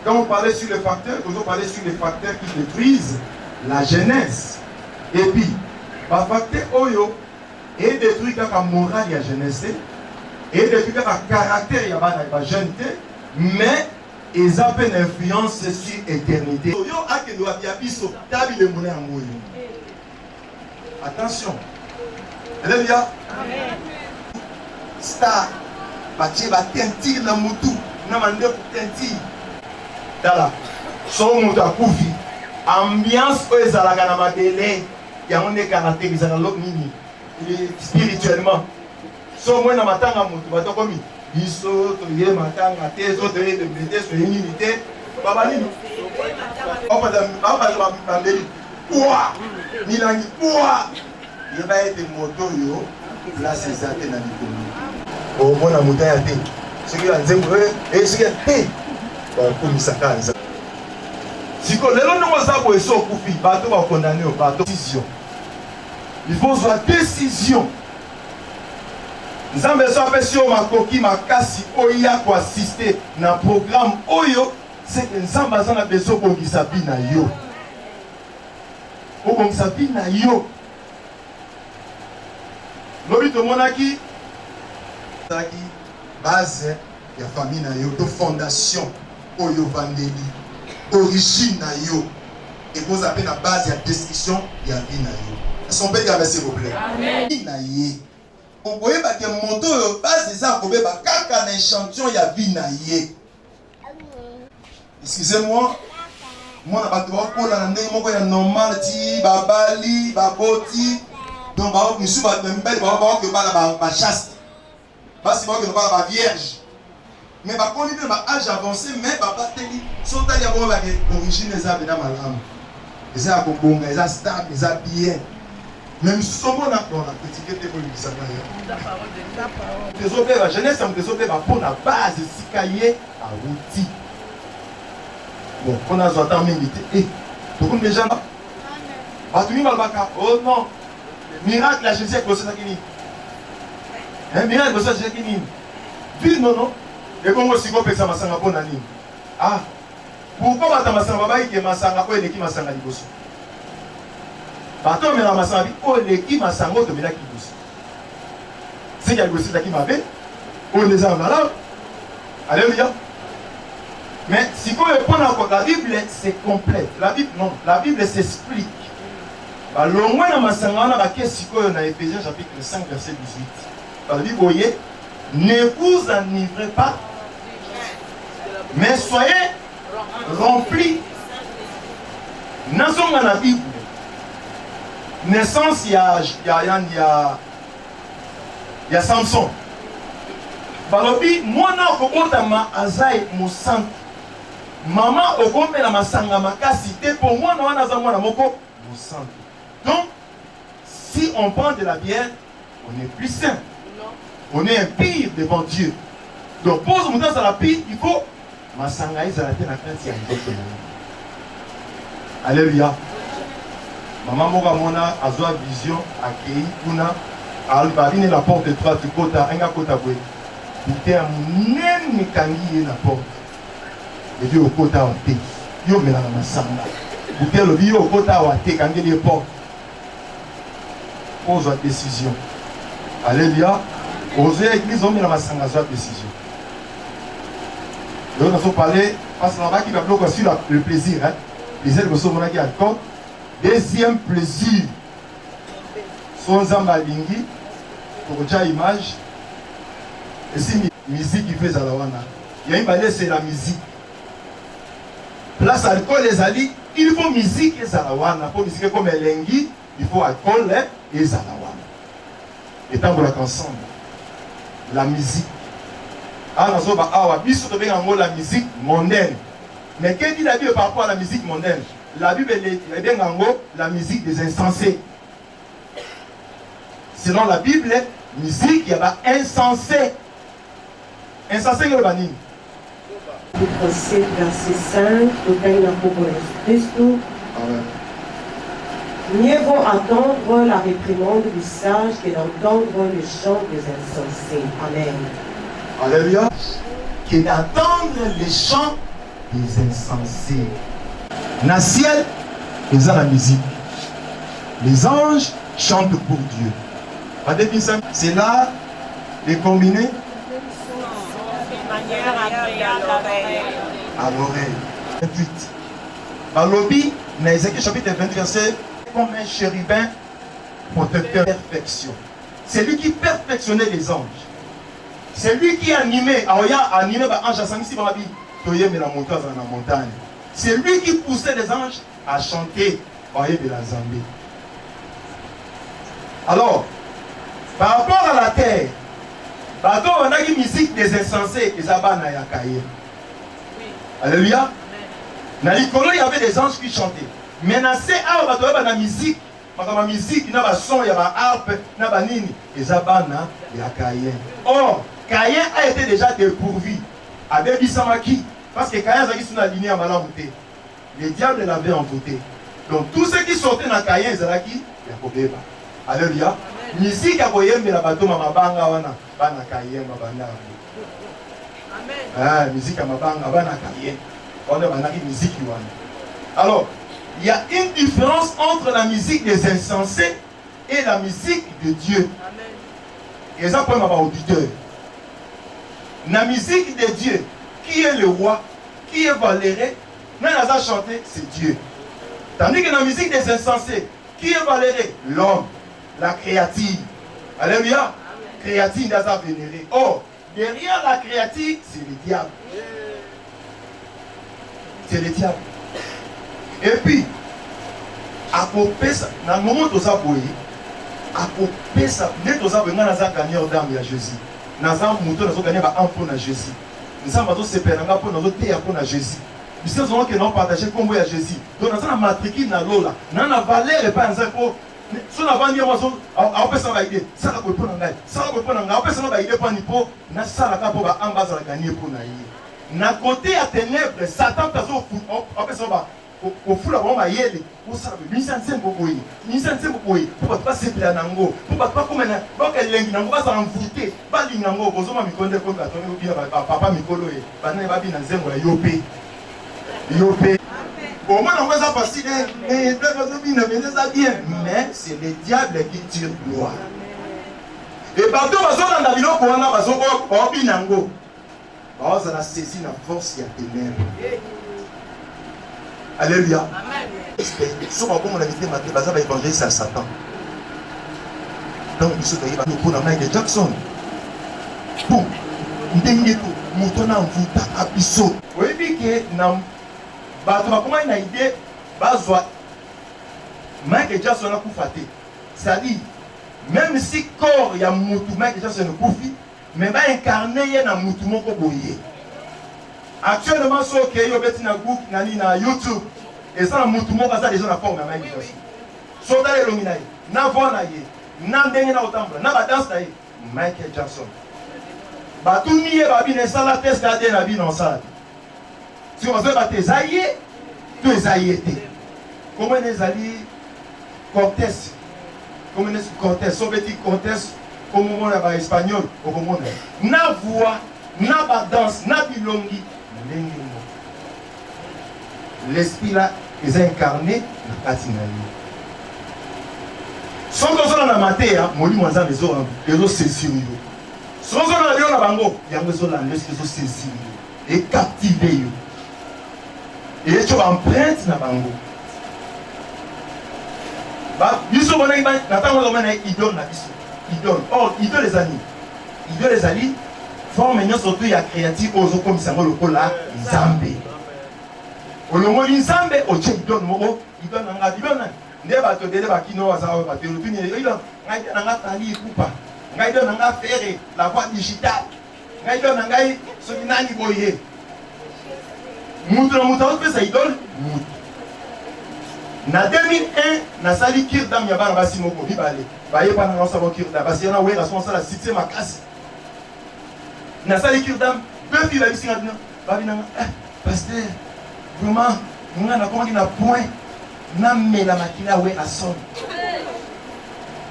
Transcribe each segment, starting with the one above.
Quand on parlait sur les facteurs, on parlait sur les facteurs qui détruisent la jeunesse. Et puis, le facteur Oyo est détruit quand la morale de la jeunesse, et détruit quand le caractère de la jeune, mais ils ont une influence sur l'éternité. Attention. Alléluia. Star, Baché va tentir la moutou, namande pour tentir. Dala, son moutou a koufi. Ambiance où ils allaient dans ma délai, il y a un caractérisé dans l'autre mini. Spirituellement. Son moi dans ma tanga moutou, va t'en commis. Biso, toye matanga, tes autres de blé, sur l'unité. Babalini. On va dans ouah, Milangi, ouah. Il va être moto yo. Là, c'est ça qui est dans l'économie. Au moins, la montagne a été. Ce qui est en train et ce qui est été. Comme ça, si les gens sont condamnés, bateau va condamner au bateau. Il faut une décision. Nous avons besoin de faire ma coquille, ma casse, oya pour assister dans le programme Oyo. C'est que nous avons besoin de faire na yo. Na yo. L'objet de monarchie, base de la famille, de fondation, Oyo Vandeli, origine, et vous avez la base de la destruction de la vie. Son père, s'il vous plaît. Amen. On voyait que mon moto, base de ça, on peut pas un échantillon de la vie. Excusez-moi, moi, je suis normal, babali, baboti. Donc, je suis belle, je suis chaste. Parce que je suis vierge. Mais quand on est âge avancé, mais papa te dit, si on a l'origine des arbres dans ma âme. Les arbres sont bons, les arbres stables, les arbres bien. Même si on a critiqué ça. Désolé, la jeunesse, désolé, pour la base, si cahier à outil. Bon, on a entendu m'inviter. Tout le monde déjà. Oh non. Miracle, la Jésus est comme ça qui dit. Un miracle, c'est ça qui dit. Dis non, non. Et comme si on peut ça, ma sanga pour nani. Ah. Pourquoi ma sanga va y ma sanga pour l'équipe ma sanga liboso. Bateau mais la ma sanga pour l'équipe ma sanga de mila liboso. C'est qu'il y a liboso qui m'a fait. On les a malades. Alléluia. Mais si on répond encore, la Bible c'est complète. La Bible non, la Bible s'explique. Alors, moi, dans ma sangana, dans Éphésiens chapitre 5, verset 18. La Bible, vous voyez, ne vous enivrez pas, mais soyez remplis. Nous sommes dans la Bible. Naissance, il y a Samson. Balobi, moi, je suis mon sang. Maman, au gombe, la masanga makasité, pour moi, non, mon sang. Donc, si on prend de la bière, on est plus sain. On est impire devant Dieu. Donc, pour se monter à la pire, il faut massangaïs à la terre à la. Alléluia. Maman Moramona a une vision accueillie. Kuna Albarine la porte de 3 du côté, un côté à boire. Il y a un mécanisme la porte. Et Dieu au côté à thé. Yo me la masanga. Il y a le vieux au côté à thé quand il y a porte. Pose la décision. Alléluia. Osez l'église, on met la masanga sur la décision. Donc, nous allons parler, parce que là-bas, qui va bloquer sur le plaisir. Hein? Les ailes de ce moment qui a compte. Deuxième plaisir. Son zambalingi, pour déjà image. Et si musique qui fait Zalawana. Il y a une balai, c'est la musique. Place alcool les alliés, il faut musique et Zalawana. Pour musique comme Elengi, il faut alcool et Zalawana. Et tant qu'on ensemble. La musique. Ah, nous avons la musique mondaine. Mais qu'est-ce dit la Bible par rapport à la musique mondaine? La Bible est bien la musique des insensés. Selon la Bible, musique, il y a insensé. Insensé, il y a le Verset 5, mieux vaut attendre la réprimande du sage que d'entendre le chant des insensés. Amen. Alléluia. Que d'entendre les chants des insensés. Dans le ciel, ils ont la musique. Les anges chantent pour Dieu. C'est là les combinés à l'oreille. 28. Balobi, dans Ézéchiel chapitre 20, verset, comme un chérubin protecteur de perfection. C'est lui qui perfectionnait les anges. C'est lui qui animait. Animé par ange à Samisi Barabi. Toye mais la montagne dans la montagne. C'est lui qui poussait les anges à chanter Oye de la Zambie. Alors, par rapport à la terre, on a une musique des insensés, les abana yakaye. Alléluia. Dans l'icône, il y avait des anges qui chantaient. Mais dans ces arbres, il y avait la musique. La musique, il y a un son, il y a une harpe, il y a nini. Les abana yakaye. Or, Caïn a été déjà dépourvu. Avec Bissamaki. Parce que Caïn a été sur la lignée à Malamouté. Les diables l'avaient envoûté. Donc tous ceux qui sortaient dans Caïn, ils étaient qui? Yakobeba. Alléluia. Musique à Boyembe, la bateau, ma banga, wana, bana Caïn, ma banda. Amen. Musique à ma banga, bana Caïn. On a une musique. Alors, il y a une différence entre la musique des insensés et la musique de Dieu. Et ça, pour ma auditeur. La musique de Dieu, qui est le roi, qui est Valéré, nous avons chanté, c'est Dieu. Tandis que la musique des insensés, qui est Valéré? L'homme, la créative. Alléluia. Créative, nous avons vénéré. Or, derrière la créative, c'est le diable. C'est le diable. Et puis, à côté ça, dans le moment où nous avons à côté ça, nous avons gagné au dame de Jésus. Nous avons gagné un peu de Jésus. Nous avons séparé un peu de Jésus. Nous avons partagé comme à Jésus. Donc nous avons matriculé dans l'eau là. Nous avons valeur et pas un peu. Si nous avons dit que nous avons idée, ça va pour nous. Ça va pour nous. Nous avons idée pour nous. Nous avons gagné pour nous. Na côté à ténèbres, Satan peut au fou la bombe yele pour ça le mission bokoyi pour pas se plaindre nango pour pas comme na donc elengi nango ba ça envoûter ba lingango bozoma mikonde ko ka toni bien papa mikolo e bana ba bina nzengo la yope au moins on va ça passer mais ça bien mais c'est le diable qui tire gloire et partout bazona na biloko wana bazoko ba binango ba za la saisir la force ya ténèbres. Alléluia. Amen. Si on a visité Matthieu, ça va évangéliser à Satan. Donc, il se dit, pour Michael Jackson. Bon, ndenge tout, moutona mvuta abiso. Oui, puis que nam, bah, comment il a idée, bah, Michael Jackson a koufaté. C'est-à-dire, même si corps y a moutou Michael Jackson a koufi, mais va incarner y a na moutou moko boye. Actuellement, ce qui est na YouTube, et ça, moutou moko ça déjà na forme na Michael Jackson. So dans les lominaï, na voix ye, na ndenge na otambola, na ba danse ye, Michael Jackson. Ba tout nié ba bi na sala test à na bi na sala. Si on veut ba te zaïe, tu zaïete. Comment les ali Cortés. Comment les Cortés, so petit Cortés, comme on a espagnol, au moment na voix, na ba danse, na bilongi. L'esprit là est incarné dans la Katinaï. Sans que ce soit dans la matière, Moli Mouazan les autres saisir. Sans que ce soit dans la bango, il y a des autres saisir et captiver. Et tu vas emprunter dans la bango. Ils sont bons, ils donnent la mission. Or, ils donnent les amis. Ils donnent les amis. Forme surtout ya créatif aux comme ça le cola Zambé. Au nom de Zambé, au Tchèque donne moko, il donne un gadibon. Ne ba to dele ba kino wa sa ba te rutuni il donne ngai na tali kupa. Ngai donne nga ferré la voie digitale. Ngai donne ngai so nani boye. Mutu na mutu pe ça idole. Na 2001 na sali kirdam ya bana basi moko bibale. Ba ye pa na sa kirdam basi na we responsable la cité makasi. Na sali kirdam deux filles la bisi ngadina ba binanga pasteur vraiment nga na comment na point na mela makila we ason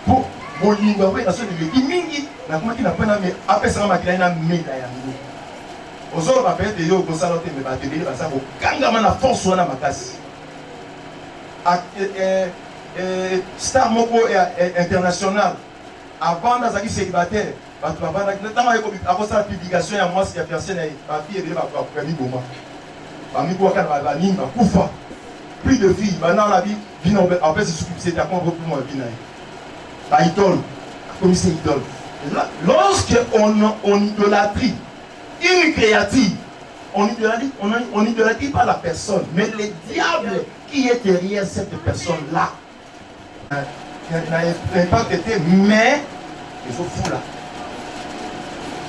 pour bolinga we ason de mingi na comment na point na me apesa makila na mela yango Ozolo va peut-être yo ko sala te me ba tebeli ba sa ko kangama na force wana makasi. Star moko international avant d'azaki célibataire ba tu va na ko akosala publication ya moi ya fiancé na ba fille et ba ko kami boma. Ba mi ko kana ba nimba kufa. Plus de filles, maintenant la vie, en fait c'est à quoi pour moi vie. Ba idole, comme c'est idole. Lorsqu'on idolâtrie une créature, on idolâtrie pas la personne, mais le diable qui est derrière cette personne-là. N'a pas été, mais il faut fou là.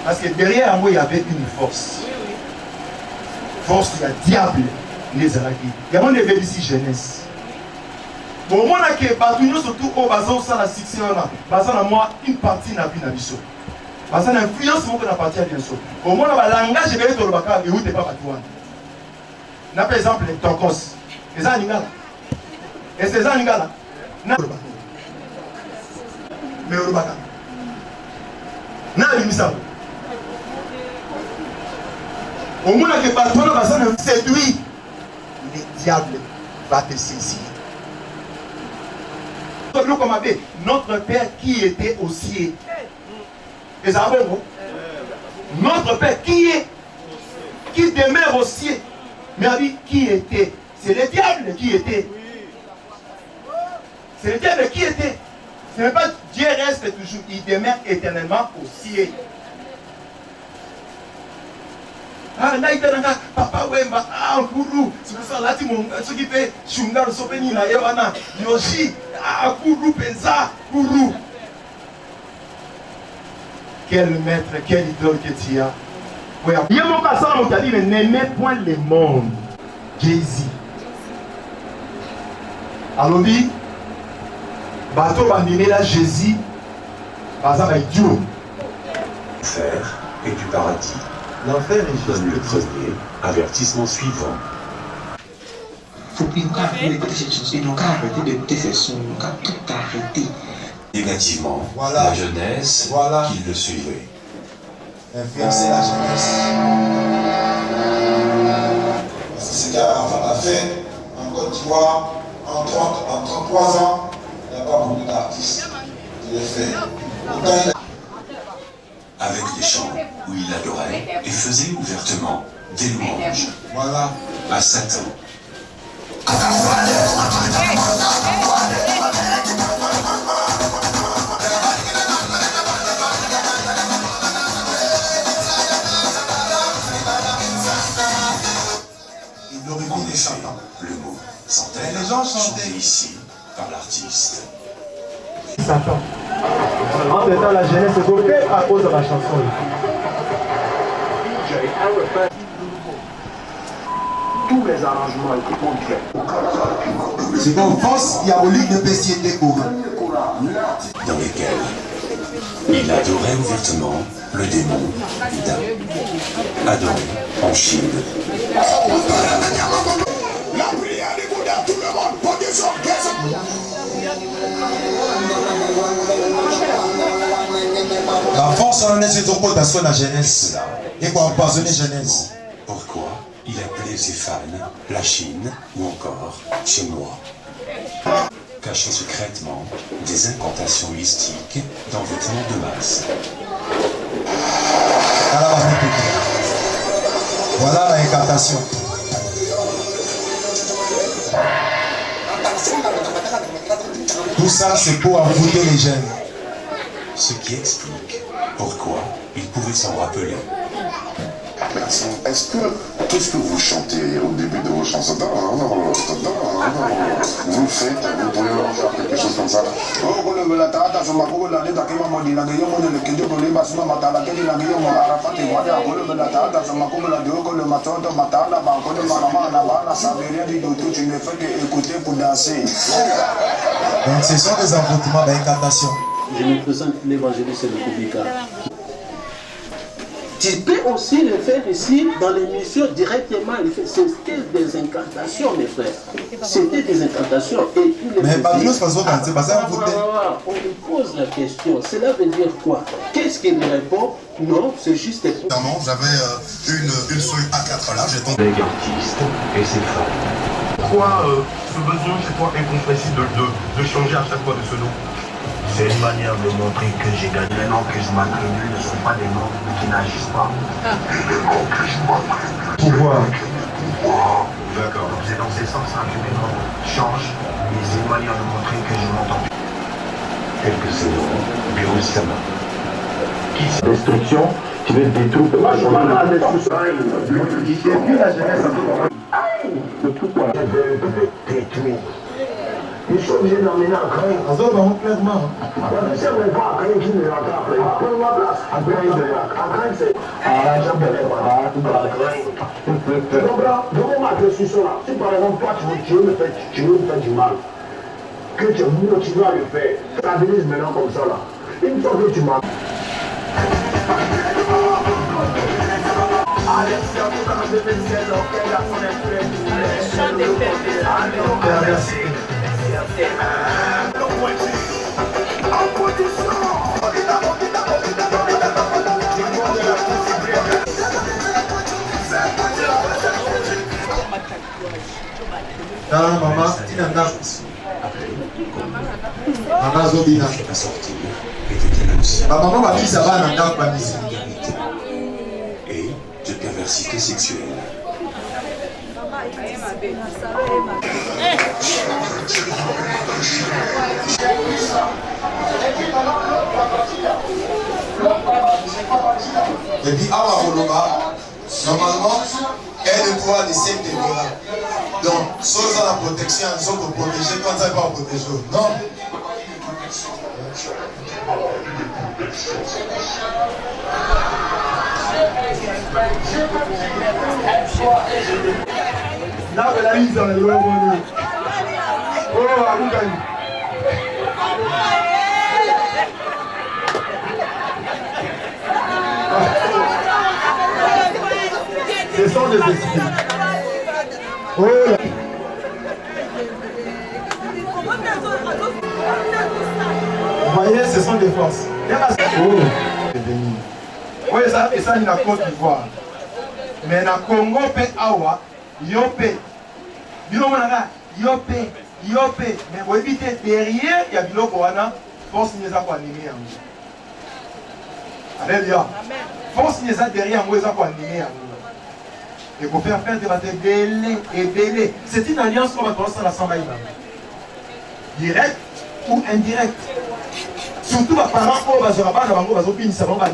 Parce que derrière moi, il y avait une force. Force, il y a diable, les araquis. Il y a un événement ici, jeunesse. Bon, moi, je suis surtout au bazar, ça la succès, bazar, moi, une partie n'a plus d'ambition. Bazar, l'influence, moi, qu'on a parti à bien sûr. Au moins, le langage, je vais être au Baka, et où t'es pas patouan. N'a par exemple, les tokos. Les animaux. Et ces animaux-là, n'a pas. Mais au Baka. N'a pas mis ça. Au moins, que patouan, bazar, séduit. Le diable va te saisir. Notre Père qui était au ciel. Notre Père qui demeure au ciel. Mais qui était? C'est le diable qui était. C'est le diable qui était. Ce n'est pas Dieu reste toujours, il demeure éternellement au ciel. Ah, là, il dit, papa, Wemba, ah, Kourou, c'est pour ça, là, ce qui fait, Shungar, Sopeni, la Yohana, Yoshi, ah, Kourou, Penza, Kourou. Quel maître, quel idole que tu as. Oui, il y a mon passant, on t'a dit, n'aimez point le monde. Jésus. Alors, dit, bateau, bandiner là, Jésus, par exemple, avec Dieu. Faire et du paradis. L'enfer est Donne le premier avertissement suivant. Négativement, voilà. La jeunesse Voilà. qui le suivait. Influencer la jeunesse. C'est ce qu'Arafat a fait en Côte d'Ivoire en 33 ans. Il n'y a pas beaucoup d'artistes qui le font. Avec des chants où il adorait et faisait ouvertement des louanges Voilà. à Satan. Il glorifie En les effet, Satan. le mot centaine Mais les gens chantaient. chanté ici par l'artiste. Satan. En temps, la jeunesse est bloquée à cause de la chanson. Tous les arrangements étaient complets. C'est une force diabolique de Pessie et Dans lesquels il adorait ouvertement le démon Ida. Adoré en Chine. La prière du Bouddha, tout le monde, position, la force en est au côté de la jeunesse. Et quoi empoisonner jeunesse. Pourquoi il appelait ses fans la Chine ou encore chinois. Cachait secrètement des incantations mystiques d'envoûtement de masse. Voilà l'incantation. Tout ça, c'est pour envoûter les jeunes. Ce qui explique pourquoi il pouvait s'en rappeler. Merci. Est-ce que tout ce que vous chantez au début de vos chansons, vous le faites, vous pouvez faire quelque chose comme ça? Donc ce sont des envoûtements d'incantation. Je me présente l'évangéliste de Koubika. Tu peux aussi le faire ici dans l'émission directement. C'était des incantations, mes frères. C'était des incantations. Et mais Babylone, c'est pas on lui pose la question. Cela veut dire quoi? Qu'est-ce qu'il lui répond? Non, c'est juste. Non, j'avais une feuille A4 là, j'ai tombé. Avec artiste et ses femmes. Pourquoi ce besoin chez toi incompressible de changer à chaque fois de ce nom? C'est une manière de montrer que j'ai gagné. Les noms que je m'attribue ne sont pas des noms qui n'agissent pas. Les noms que je m'attribue. Pouvoir. D'accord. C'est dans ces sens-là que mes noms changent. Et c'est une manière de montrer que je m'entends. Tel que ces noms, Birul-sama. Qui c'est? Destruction, tu veux détruire. Moi, je parle de la destruction. Et puis la jeunesse, de tout quoi. Détruire. Ils sont obligés d'emmener un craint. Clairement. Tu sais, on voit un craint qui ne l'entend après. Prends ma place. Un craint, c'est. Ah, j'aime bien les bras, tout dans la crainte. Donc là, devant ma destruction là, si par exemple, toi, tu veux me faire du mal, que tu es motivé à le faire, stabilise maintenant comme ça là. Une fois que tu m'as. Maman, maman Zobina. Maman m'a dit ça va dans la famille. Et de perversité sexuelle. Et puis, à Waboloba, normalement, elle est pouvoir de 7 degrés. Donc, soit ça la protection, soit pour protéger, quand ça n'est pas protéger. Non. Là, la mise dans le loin. Oh, Aboukani. Ce sont des esprits. Oh là. Vous voyez, ce sont des forces. Oh, c'est béni. Oui, ça, et ça, il y a Côte d'Ivoire. Mais dans le Congo, Awa, Yopé. Yopé. Mais vous évitez derrière, il y a du logo, force n'est pas animée. Alléluia. Force n'est pas derrière, vous êtes animé. Et pour faire des batailles belé. C'est une alliance qu'on va commencer à la Sambaïba. Direct ou indirect. Surtout les parents qui ont des enfants qui ont des enfants.